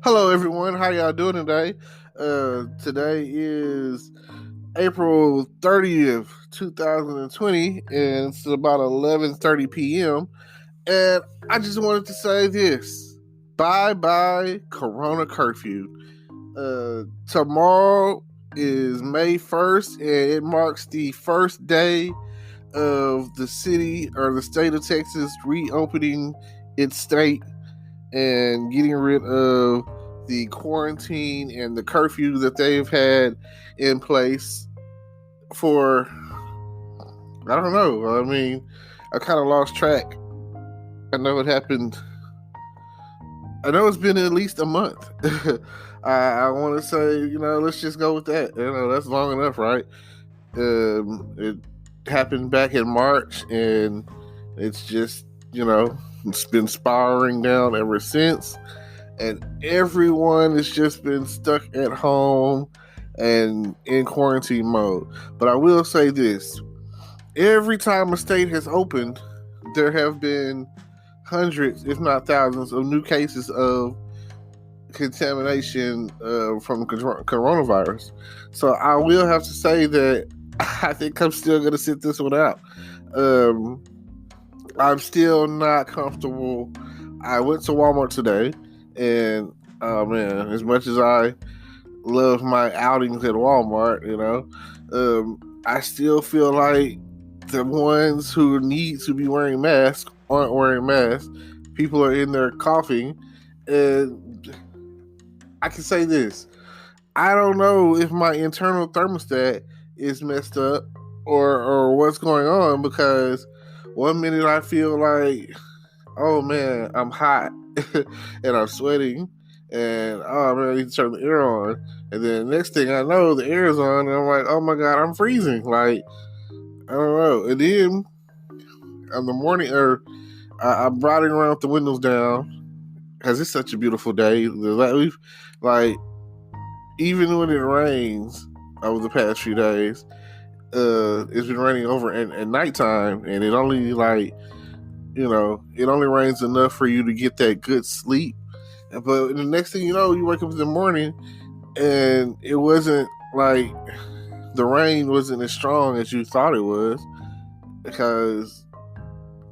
Hello, everyone. How y'all doing today? Today is April 30th, 2020, and it's about 11:30 p.m. And I just wanted to say this. Bye Corona Curfew. Tomorrow is May 1st, and it marks the first day of the city or the state of Texas reopening its state and getting rid of the quarantine and the curfew that they've had in place for, I don't know. I mean, I kind of lost track. I know it happened. I know it's been at least a month. I want to say, let's just go with that. That's long enough, right? It happened back in March, and it's just, it's been spiraling down ever since. And everyone has just been stuck at home and in quarantine mode. But I will say this. Every time a state has opened, there have been hundreds, if not thousands, of new cases of contamination from coronavirus. So I will have to say that I think I'm still going to sit this one out. I'm still not comfortable. I went to Walmart today, and oh man, as much as I love my outings at Walmart, I still feel like the ones who need to be wearing masks aren't wearing masks. People are in there coughing, and I can say this. I don't know if my internal thermostat is messed up or what's going on, because one minute I feel like, oh man, I'm hot and I'm sweating, and oh man, I need to turn the air on. And then the next thing I know, the air is on, and I'm like, oh my god, I'm freezing. Like, I don't know. And then in the morning, I'm riding around with the windows down, because it's such a beautiful day. Even when it rains over the past few days, it's been raining over at nighttime, and it only it only rains enough for you to get that good sleep. But the next thing you know, you wake up in the morning, and it wasn't like the rain wasn't as strong as you thought it was. Because,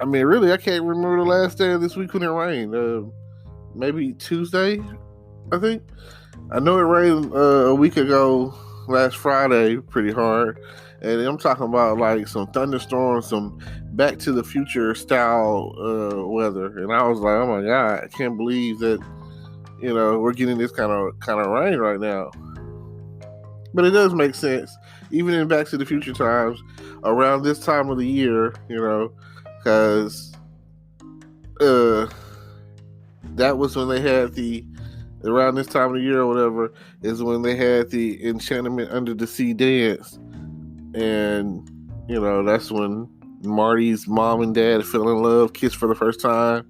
I mean, really, I can't remember the last day of this week when it rained. Maybe Tuesday, I think. I know it rained a week ago, last Friday, pretty hard. And I'm talking about like some thunderstorms, some Back to the Future style weather. And I was like, oh my god, I can't believe that we're getting this kind of rain right now. But it does make sense, even in Back to the Future times, around this time of the year, because that was when they had around this time of the year or whatever, is when they had the Enchantment Under the Sea dance. And, that's when Marty's mom and dad fell in love, kissed for the first time.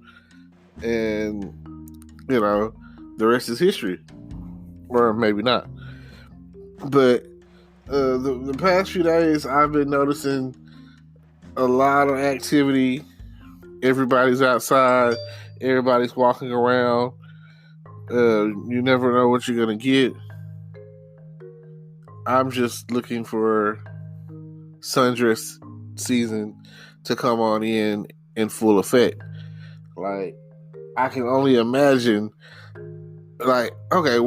And, the rest is history. Or maybe not. But the past few days, I've been noticing a lot of activity. Everybody's outside. Everybody's walking around. You never know what you're going to get. I'm just looking for sundress season to come on in full effect. Like, I can only imagine, like, okay,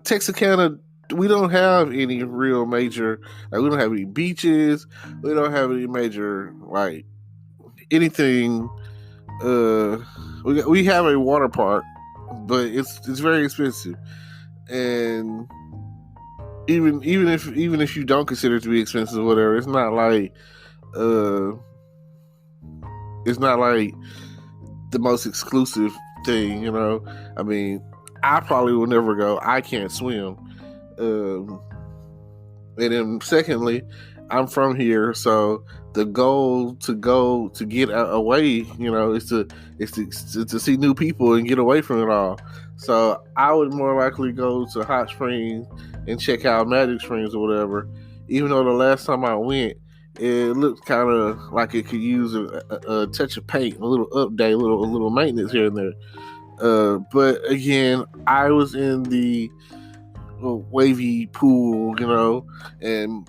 Texarkana, we don't have any real major, we don't have any beaches, we don't have any major, like, anything. We have a water park, but it's very expensive. And even if you don't consider it to be expensive or whatever, it's not like the most exclusive thing, I mean, I probably will never go. I can't swim. And then secondly, I'm from here, so the goal to get away, is to see new people and get away from it all. So I would more likely go to Hot Springs and check out Magic Springs or whatever. Even though the last time I went, it looked kind of like it could use a touch of paint, a little update, a little maintenance here and there. But again, I was in the wavy pool, and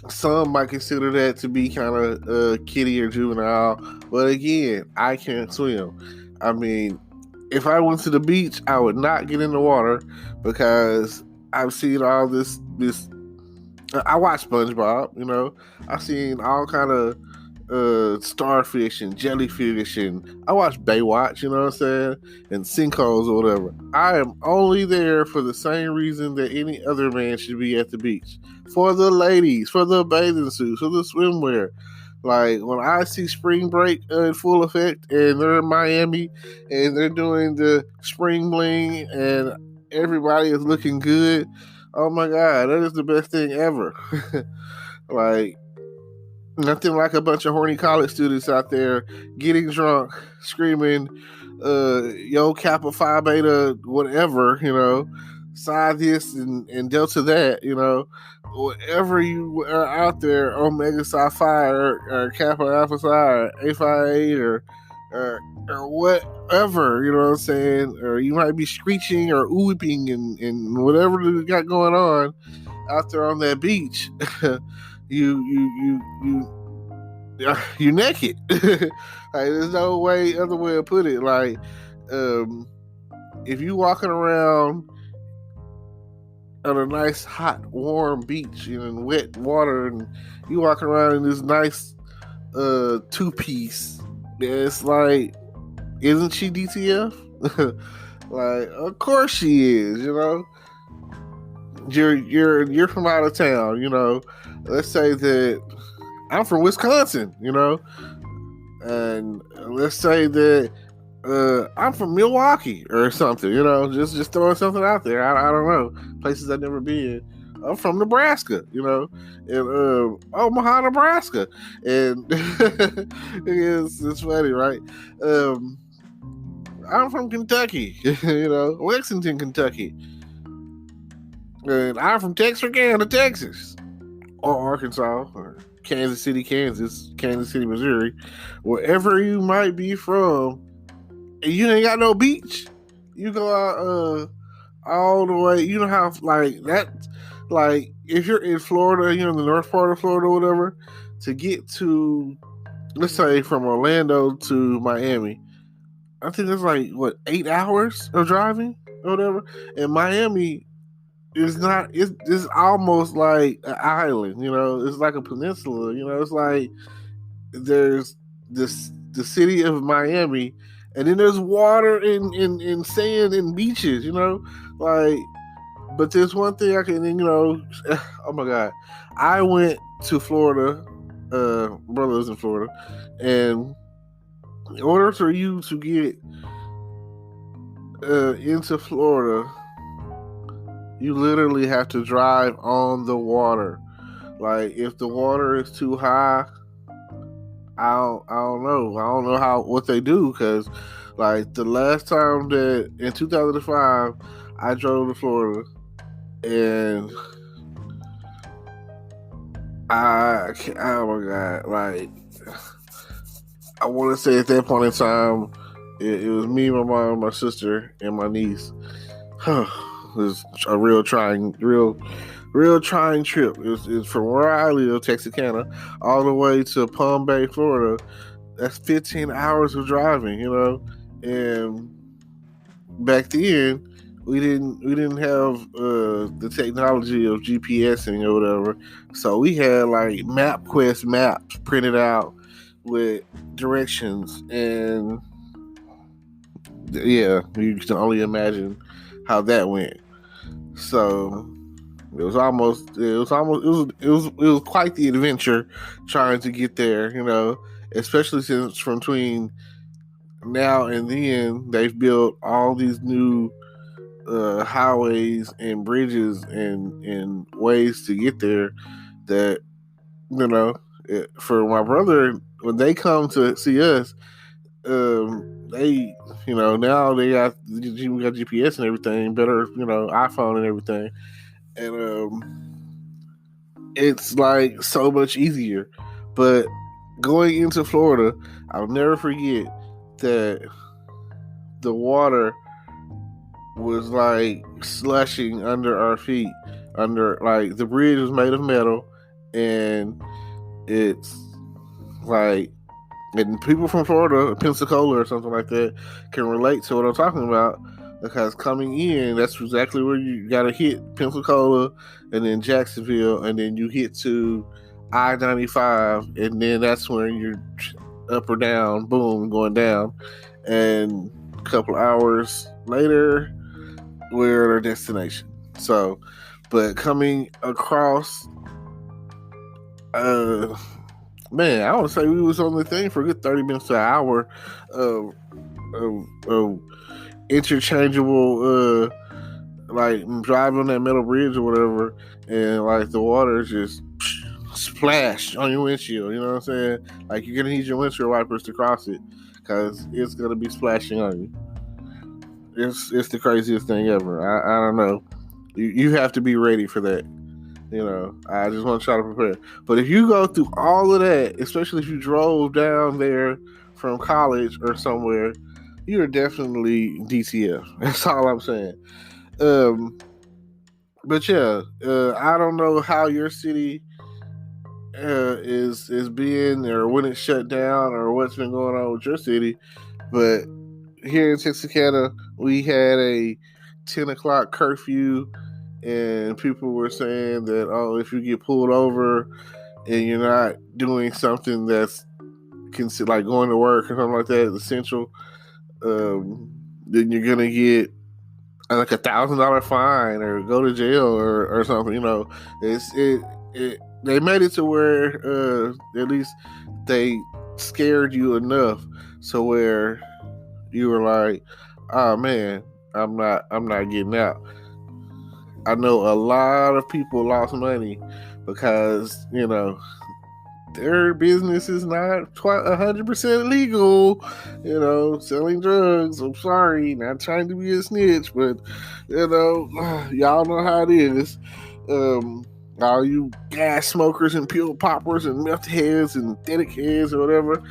some might consider that to be kind of kiddie or juvenile. But again, I can't swim. I mean, if I went to the beach, I would not get in the water because I've seen all this. I watch SpongeBob. I've seen all kind of starfish and jellyfish, and I watch Baywatch, you know what I'm saying, and sinkholes or whatever. I am only there for the same reason that any other man should be at the beach. For the ladies, for the bathing suits, for the swimwear. Like when I see spring break in full effect and they're in Miami and they're doing the spring bling and everybody is looking good, oh my God, that is the best thing ever. Like, nothing like a bunch of horny college students out there getting drunk, screaming, yo, Kappa Phi Beta, whatever, Psi this and Delta that, whatever you are out there, Omega Psi Phi or Kappa Alpha Psi or A Phi 8 or whatever, you know what I'm saying? Or you might be screeching or weeping and whatever you got going on out there on that beach. You're naked. Like, there's no other way to put it. Like, if you walking around on a nice hot warm beach in wet water and you walking around in this nice two-piece, it's like, isn't she DTF? Like, of course she is. You're from out of town. Let's say that I'm from Wisconsin, and let's say that I'm from Milwaukee or something, just throwing something out there. I don't know, places I've never been. I'm from Nebraska, and Omaha, Nebraska, and it's funny, right? I'm from Kentucky, Lexington, Kentucky, and I'm from Texarkana, Texas, or Arkansas, or Kansas City, Kansas, Kansas City, Missouri, wherever you might be from, and you ain't got no beach. You go out all the way. You know how like that, like if you're in Florida, in the north part of Florida or whatever, to get to, let's say from Orlando to Miami, I think it's like 8 hours of driving or whatever. And Miami is not. It's almost like an island. It's like a peninsula. It's like there's the city of Miami, and then there's water and sand and beaches. Like. But there's one thing I can. Oh my God, I went to Florida. Brother lives in Florida, and in order for you to get into Florida, you literally have to drive on the water. Like, if the water is too high, I don't know. I don't know what they do, because like the last time that in 2005 I drove to Florida, and oh my God, like, I want to say at that point in time, it was me, my mom, my sister, and my niece. It was a real trying trip. It's from where I live, Texarkana, all the way to Palm Bay, Florida. That's 15 hours of driving, and back then we didn't have the technology of GPSing or whatever, so we had like MapQuest maps printed out with directions, and yeah, you can only imagine how that went. So it was quite the adventure trying to get there, especially since from between now and then they've built all these new highways and bridges and ways to get there that, for my brother, when they come to see us, they, now we got GPS and everything, better, iPhone and everything, and it's like so much easier. But going into Florida, I'll never forget that the water was like slushing under our feet. Under, like, the bridge was made of metal, and it's like, and people from Florida, Pensacola or something like that, can relate to what I'm talking about, because coming in, that's exactly where you gotta hit Pensacola, and then Jacksonville, and then you hit to I-95, and then that's when you're up or down, boom, going down, and a couple hours later, we're at our destination. So, but coming across, man, I would say we was on the thing for a good 30 minutes to an hour of interchangeable, like, driving on that metal bridge or whatever, and like the water just splash on your windshield. You know what I'm saying? Like, you're gonna need your windshield wipers to cross it, because it's gonna be splashing on you. It's the craziest thing ever. I don't know. You have to be ready for that. You know, I just want to try to prepare. But if you go through all of that, especially if you drove down there from college or somewhere, you're definitely DTF. That's all I'm saying. But yeah, I don't know how your city is being, or when it's shut down, or what's been going on with your city. But here in Texarkana, we had a 10 o'clock curfew, and people were saying that, oh, if you get pulled over and you're not doing something that's like going to work or something like that, essential, then you're gonna get like $1,000 fine or go to jail or something. You know, they made it to where at least they scared you enough so where you were like, oh man, I'm not getting out. I know a lot of people lost money because, you know, their business is not 100% legal, you know, selling drugs. I'm sorry, not trying to be a snitch, but, you know, y'all know how it is. All you gas smokers and pill poppers and meth heads and aesthetic heads or whatever,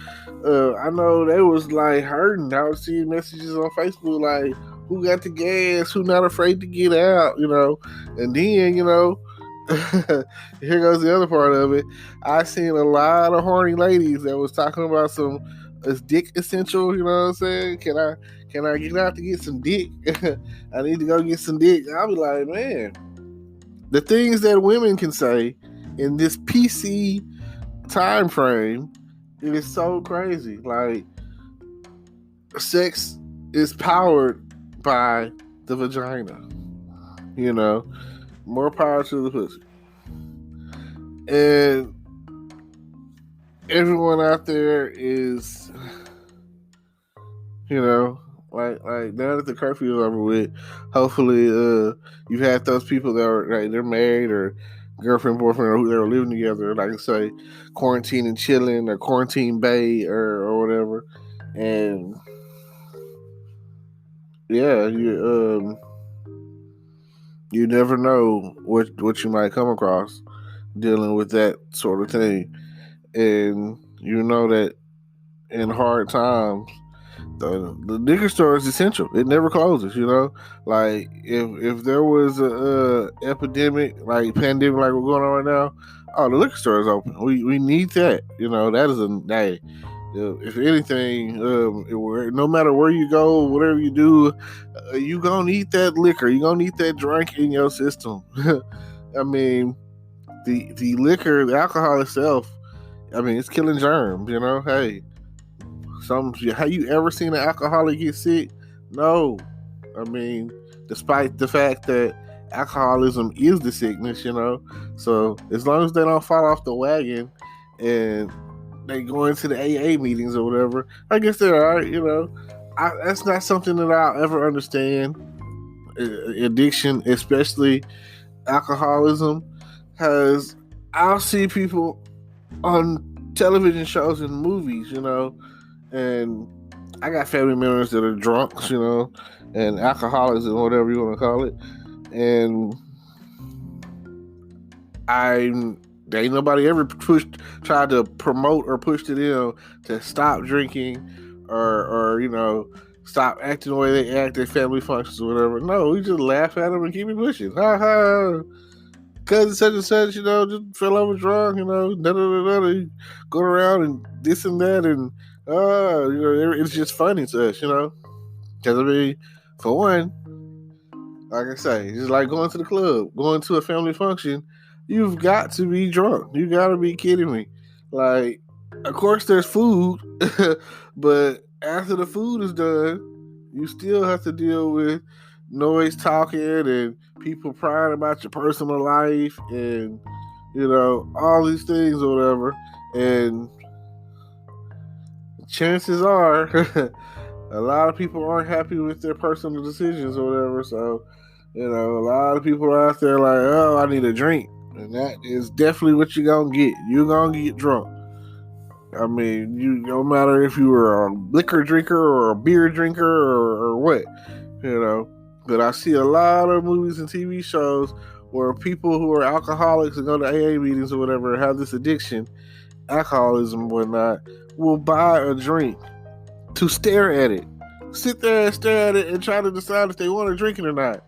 I know they was like hurting. I was seeing messages on Facebook like, who got the gas, who not afraid to get out, you know. And then, you know, here goes the other part of it. I seen a lot of horny ladies that was talking about some dick essential, you know what I'm saying? Can I get out to get some dick? I need to go get some dick. I'll be like, man, the things that women can say in this PC time frame, it is so crazy. Like, sex is powered by the vagina. You know, more power to the pussy. And everyone out there is, you know, like now that the curfew is over with, hopefully you've had those people that are like, they're married or girlfriend, boyfriend, or who they were living together, like I say, quarantine and chilling or quarantine bae or whatever. And yeah, you never know what you might come across dealing with that sort of thing. And you know that in hard times, the liquor store is essential. It never closes, you know. Like, if there was a epidemic, like pandemic, like we're going on right now, oh, the liquor store is open. We need that, you know. That is a day. If anything, no matter where you go, whatever you do, you gonna need that liquor. You gonna need that drink in your system. I mean, the liquor, the alcohol itself, I mean, it's killing germs. You know, hey, have you ever seen an alcoholic get sick? No. I mean, despite the fact that alcoholism is the sickness, you know. So as long as they don't fall off the wagon and they go into the AA meetings or whatever, I guess they're all right, you know. That's not something that I'll ever understand. Addiction, especially alcoholism, because I'll see people on television shows and movies, you know, and I got family members that are drunks, you know, and alcoholics and whatever you want to call it, and ain't nobody ever tried to promote or push to them to stop drinking or you know, stop acting the way they act at family functions or whatever. No, we just laugh at them and keep it pushing. Ha ha. Cousin such and such, just fell over drunk, da da da da. Go around and this and that, and it's just funny to us, Because for one, like I say, it's like going to the club, going to a family function. You've got to be drunk. You got to be kidding me. Like, of course, there's food, but after the food is done, you still have to deal with noise talking and people prying about your personal life and, all these things or whatever. And chances are, a lot of people aren't happy with their personal decisions or whatever. So, a lot of people are out there like, oh, I need a drink. And that is definitely what you're going to get. You're going to get drunk. I mean, no matter if you were a liquor drinker or a beer drinker or what, But I see a lot of movies and TV shows where people who are alcoholics and go to AA meetings or whatever have this addiction, alcoholism and whatnot, will buy a drink to stare at it. Sit there and stare at it and try to decide if they want to drink it or not.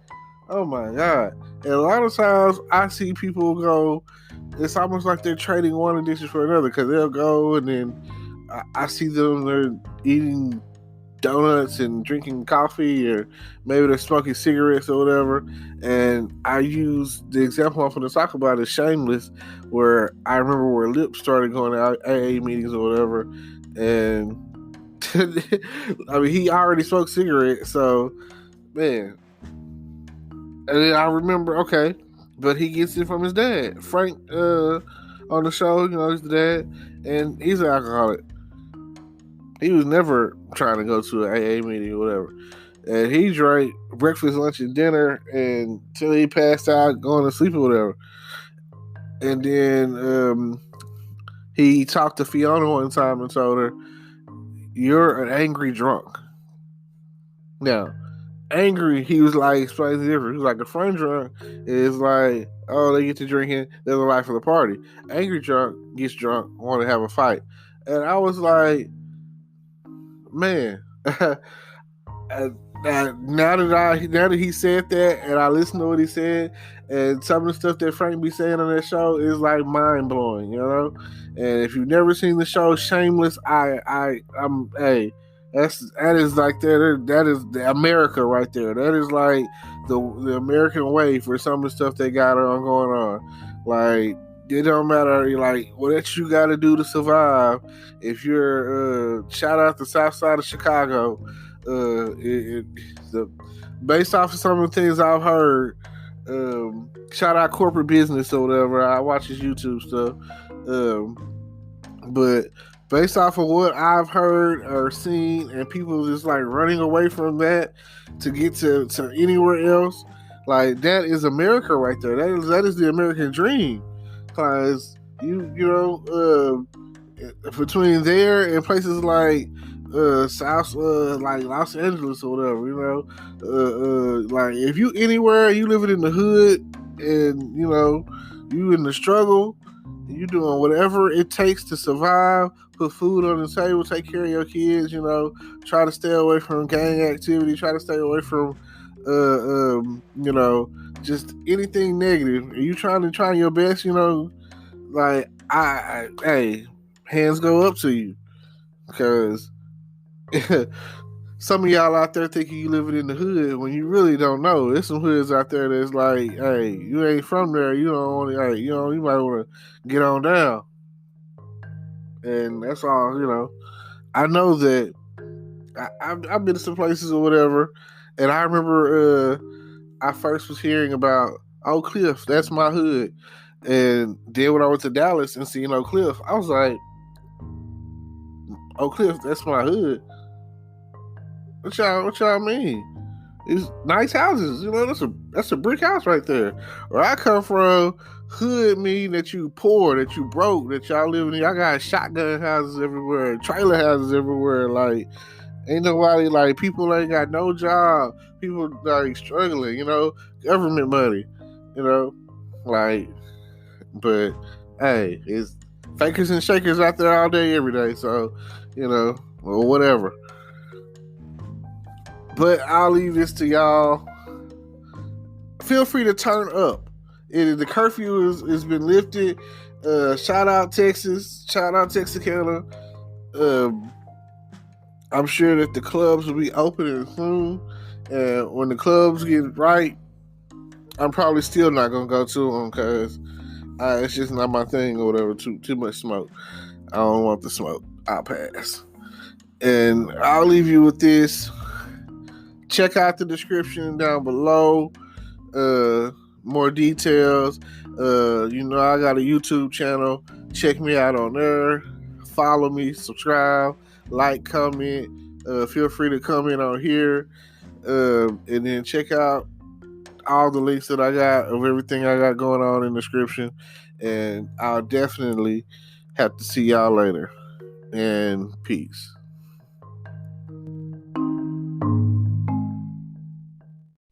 Oh my God. And a lot of times I see people go, it's almost like they're trading one addiction for another, because they'll go and then I see them, they're eating donuts and drinking coffee, or maybe they're smoking cigarettes or whatever. And I use the example I'm going to talk about is Shameless, where I remember where Lip started going to AA meetings or whatever. And I mean, he already smoked cigarettes, so man. And then I remember, okay, but he gets it from his dad, Frank, on the show. He's the dad, and he's an alcoholic. He was never trying to go to an AA meeting or whatever, and he drank breakfast, lunch, and dinner until he passed out, going to sleep or whatever. And then he talked to Fiona one time and told her, "You're an angry drunk." Now, angry, he was like, explaining the difference. He was like, a friend drunk is like, oh, they get to drinking, they're the life of the party. Angry drunk gets drunk, want to have a fight. And I was like, man, now that he said that, and I listened to what he said, and some of the stuff that Frank be saying on that show is like mind blowing, And if you've never seen the show Shameless, I'm that is like that is the America right there. That is like the American way for some of the stuff they got on going on. Like, it don't matter, like, what you got to do to survive. If you're shout out the South Side of Chicago, based off of some of the things I've heard, shout out Corporate Business or whatever. I watch his YouTube stuff, but based off of what I've heard or seen, and people just like running away from that to get to anywhere else, like, that is America right there. That is the American dream. Because between there and places like South, like Los Angeles or whatever, like, if you anywhere, you living in the hood, and you in the struggle, you doing whatever it takes to survive, put food on the table, take care of your kids, try to stay away from gang activity, try to stay away from just anything negative. Are you trying your best, like, hey, hands go up to you, because some of y'all out there thinking you living in the hood when you really don't know. There's some hoods out there that's like, hey, you ain't from there, you don't want to, you might want to get on down. And that's all, I know that I've been to some places or whatever, and I remember I first was hearing about Oak Cliff, that's my hood. And then when I went to Dallas and seen Oak Cliff, I was like, Oak Cliff, that's my hood. What y'all mean? It's nice houses, that's a brick house right there. Where I come from, hood mean that you poor, that you broke, that y'all living in. Y'all got shotgun houses everywhere, trailer houses everywhere. Like, ain't nobody, like, people ain't got no job. People like struggling, government money, like. But hey, it's fakers and shakers out there all day, every day. So, or whatever. But I'll leave this to y'all. Feel free to turn up. The curfew has been lifted. Shout out Texas. Shout out Texarkana. I'm sure that the clubs will be opening soon. And when the clubs get right, I'm probably still not going to go to them because it's just not my thing or whatever. Too much smoke. I don't want the smoke. I'll pass. And I'll leave you with this. Check out the description down below. More details. I got a YouTube channel. Check me out on there. Follow me, subscribe, like, comment. Feel free to comment on here. And then check out all the links that I got of everything I got going on in the description. And I'll definitely have to see y'all later. And peace.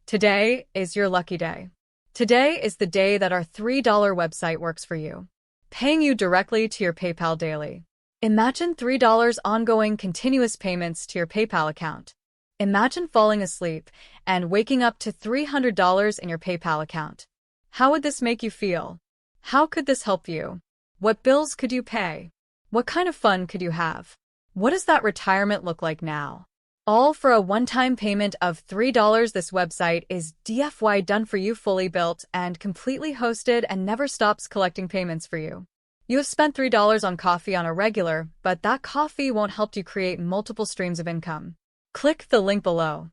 Today is your lucky day. Today is the day that our $3 website works for you, paying you directly to your PayPal daily. Imagine $3 ongoing continuous payments to your PayPal account. Imagine falling asleep and waking up to $300 in your PayPal account. How would this make you feel? How could this help you? What bills could you pay? What kind of fun could you have? What does that retirement look like now? All for a one-time payment of $3. This website is DFY done for you, fully built and completely hosted, and never stops collecting payments for you. You have spent $3 on coffee on a regular, but that coffee won't help you create multiple streams of income. Click the link below.